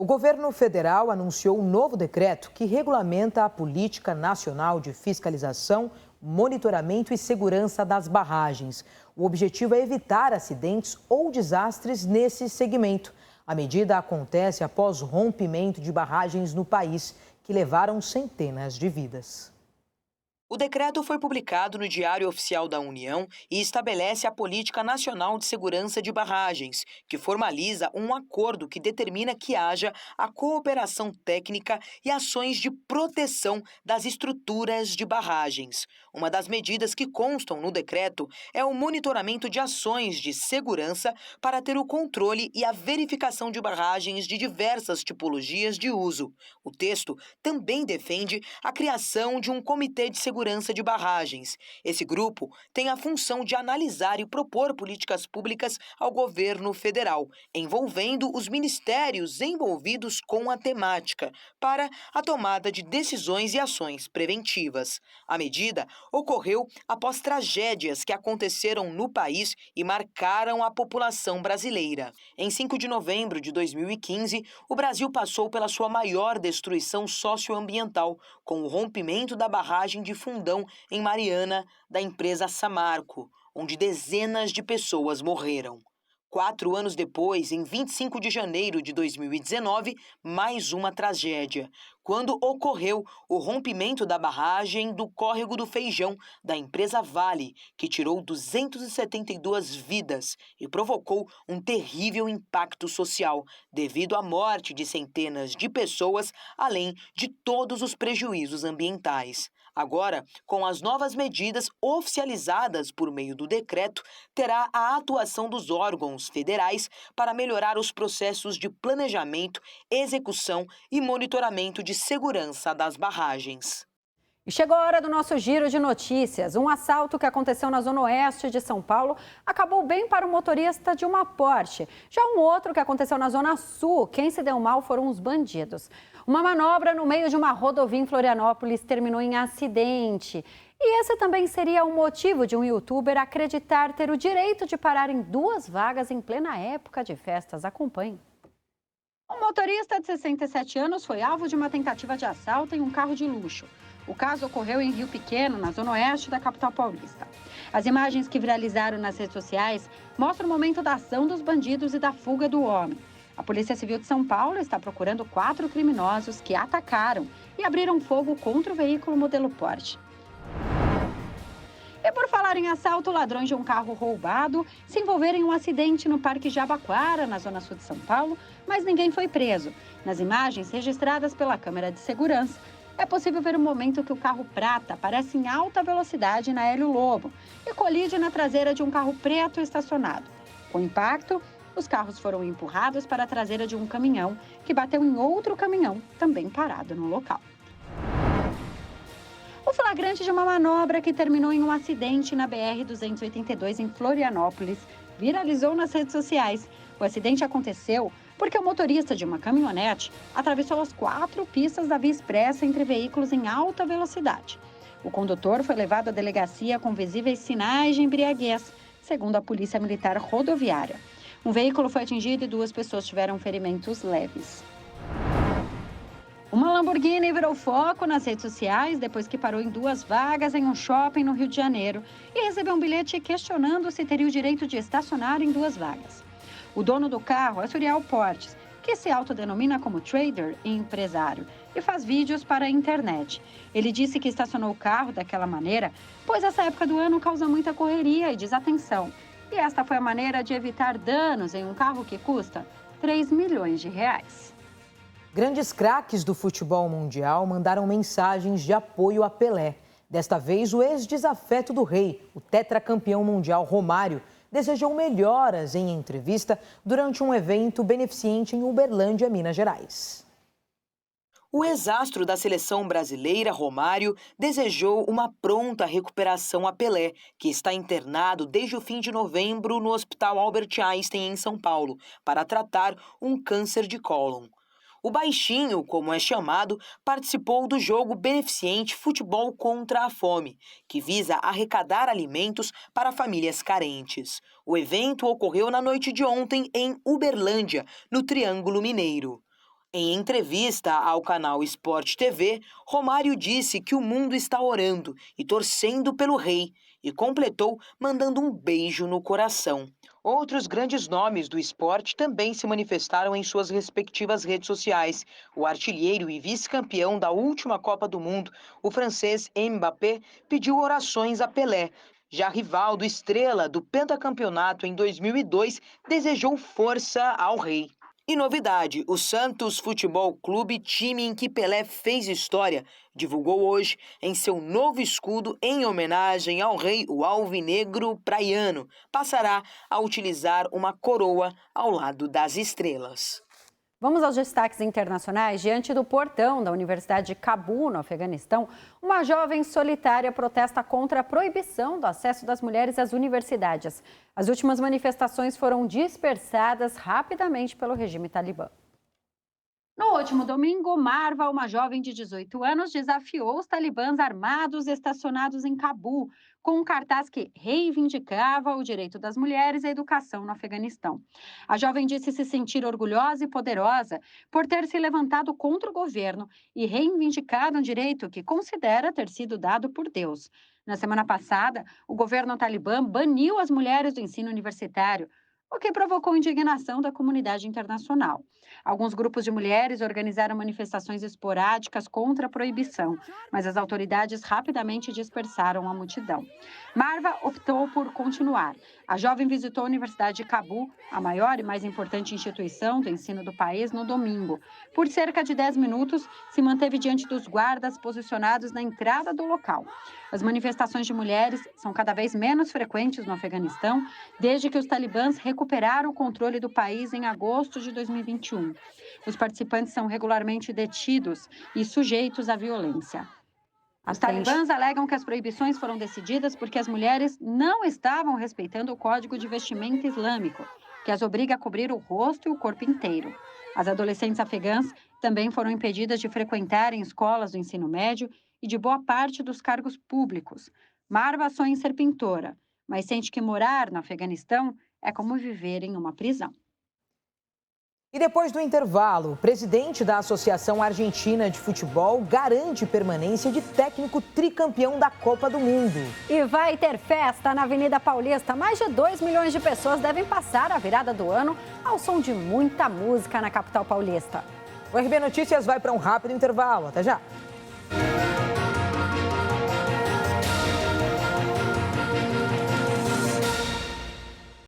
O governo federal anunciou um novo decreto que regulamenta a Política Nacional de Fiscalização, Monitoramento e Segurança das Barragens. O objetivo é evitar acidentes ou desastres nesse segmento. A medida acontece após rompimento de barragens no país, que levaram centenas de vidas. O decreto foi publicado no Diário Oficial da União e estabelece a Política Nacional de Segurança de Barragens, que formaliza um acordo que determina que haja a cooperação técnica e ações de proteção das estruturas de barragens. Uma das medidas que constam no decreto é o monitoramento de ações de segurança para ter o controle e a verificação de barragens de diversas tipologias de uso. O texto também defende a criação de um comitê de segurança de barragens. Esse grupo tem a função de analisar e propor políticas públicas ao governo federal, envolvendo os ministérios envolvidos com a temática, para a tomada de decisões e ações preventivas. A medida ocorreu após tragédias que aconteceram no país e marcaram a população brasileira. Em 5 de novembro de 2015, o Brasil passou pela sua maior destruição socioambiental, com o rompimento da barragem de Fundão, em Mariana, da empresa Samarco, onde dezenas de pessoas morreram. 4 anos depois, em 25 de janeiro de 2019, mais uma tragédia, quando ocorreu o rompimento da barragem do Córrego do Feijão, da empresa Vale, que tirou 272 vidas e provocou um terrível impacto social, devido à morte de centenas de pessoas, além de todos os prejuízos ambientais. Agora, com as novas medidas oficializadas por meio do decreto, terá a atuação dos órgãos federais para melhorar os processos de planejamento, execução e monitoramento de segurança das barragens. E chegou a hora do nosso giro de notícias. Um assalto que aconteceu na zona oeste de São Paulo acabou bem para o motorista de uma Porsche. Já um outro que aconteceu na zona sul, quem se deu mal foram os bandidos. Uma manobra no meio de uma rodovia em Florianópolis terminou em acidente. E esse também seria o motivo de um youtuber acreditar ter o direito de parar em 2 vagas em plena época de festas. Acompanhe. Um motorista de 67 anos foi alvo de uma tentativa de assalto em um carro de luxo. O caso ocorreu em Rio Pequeno, na zona oeste da capital paulista. As imagens que viralizaram nas redes sociais mostram o momento da ação dos bandidos e da fuga do homem. A Polícia Civil de São Paulo está procurando 4 criminosos que atacaram e abriram fogo contra o veículo modelo Porsche. E por falar em assalto, ladrões de um carro roubado se envolveram em um acidente no Parque Jabaquara, na zona sul de São Paulo, mas ninguém foi preso. Nas imagens registradas pela câmera de segurança, é possível ver o momento que o carro prata aparece em alta velocidade na Hélio Lobo e colide na traseira de um carro preto estacionado. Com o impacto, os carros foram empurrados para a traseira de um caminhão que bateu em outro caminhão, também parado no local. O flagrante de uma manobra que terminou em um acidente na BR-282 em Florianópolis viralizou nas redes sociais. O acidente aconteceu porque o motorista de uma caminhonete atravessou as 4 pistas da via expressa entre veículos em alta velocidade. O condutor foi levado à delegacia com visíveis sinais de embriaguez, segundo a Polícia Militar Rodoviária. Um veículo foi atingido e 2 pessoas tiveram ferimentos leves. Uma Lamborghini virou foco nas redes sociais depois que parou em 2 vagas em um shopping no Rio de Janeiro e recebeu um bilhete questionando se teria o direito de estacionar em 2 vagas. O dono do carro é Suriel Portes, que se autodenomina como trader e empresário e faz vídeos para a internet. Ele disse que estacionou o carro daquela maneira, pois essa época do ano causa muita correria e desatenção. E esta foi a maneira de evitar danos em um carro que custa 3 milhões de reais. Grandes craques do futebol mundial mandaram mensagens de apoio a Pelé. Desta vez, o ex-desafeto do rei, o tetracampeão mundial Romário, desejou melhoras em entrevista durante um evento beneficente em Uberlândia, Minas Gerais. O ex-astro da seleção brasileira, Romário, desejou uma pronta recuperação a Pelé, que está internado desde o fim de novembro no Hospital Albert Einstein, em São Paulo, para tratar um câncer de cólon. O baixinho, como é chamado, participou do jogo beneficente Futebol contra a Fome, que visa arrecadar alimentos para famílias carentes. O evento ocorreu na noite de ontem em Uberlândia, no Triângulo Mineiro. Em entrevista ao canal Sport TV, Romário disse que o mundo está orando e torcendo pelo rei e completou mandando um beijo no coração. Outros grandes nomes do esporte também se manifestaram em suas respectivas redes sociais. O artilheiro e vice-campeão da última Copa do Mundo, o francês Mbappé, pediu orações a Pelé. Já Rivaldo, estrela do pentacampeonato em 2002, desejou força ao rei. E novidade, o Santos Futebol Clube, time em que Pelé fez história, divulgou hoje em seu novo escudo, em homenagem ao rei, o alvinegro praiano, passará a utilizar uma coroa ao lado das estrelas. Vamos aos destaques internacionais. Diante do portão da Universidade de Cabul, no Afeganistão, uma jovem solitária protesta contra a proibição do acesso das mulheres às universidades. As últimas manifestações foram dispersadas rapidamente pelo regime talibã. No último domingo, Marva, uma jovem de 18 anos, desafiou os talibãs armados estacionados em Cabul, com um cartaz que reivindicava o direito das mulheres à educação no Afeganistão. A jovem disse se sentir orgulhosa e poderosa por ter se levantado contra o governo e reivindicado um direito que considera ter sido dado por Deus. Na semana passada, o governo talibã baniu as mulheres do ensino universitário, o que provocou indignação da comunidade internacional. Alguns grupos de mulheres organizaram manifestações esporádicas contra a proibição, mas as autoridades rapidamente dispersaram a multidão. Marva optou por continuar. A jovem visitou a Universidade de Cabul, a maior e mais importante instituição do ensino do país, no domingo. Por cerca de 10 minutos, se manteve diante dos guardas posicionados na entrada do local. As manifestações de mulheres são cada vez menos frequentes no Afeganistão, desde que os talibãs recuperaram o controle do país em agosto de 2021. Os participantes são regularmente detidos e sujeitos à violência. Os talibãs alegam que as proibições foram decididas porque as mulheres não estavam respeitando o código de vestimenta islâmico, que as obriga a cobrir o rosto e o corpo inteiro. As adolescentes afegãs também foram impedidas de frequentarem escolas do ensino médio e de boa parte dos cargos públicos. Marva sonha em ser pintora, mas sente que morar no Afeganistão é como viver em uma prisão. E depois do intervalo, o presidente da Associação Argentina de Futebol garante permanência de técnico tricampeão da Copa do Mundo. E vai ter festa na Avenida Paulista. Mais de 2 milhões de pessoas devem passar a virada do ano ao som de muita música na capital paulista. O RB Notícias vai para um rápido intervalo. Até já!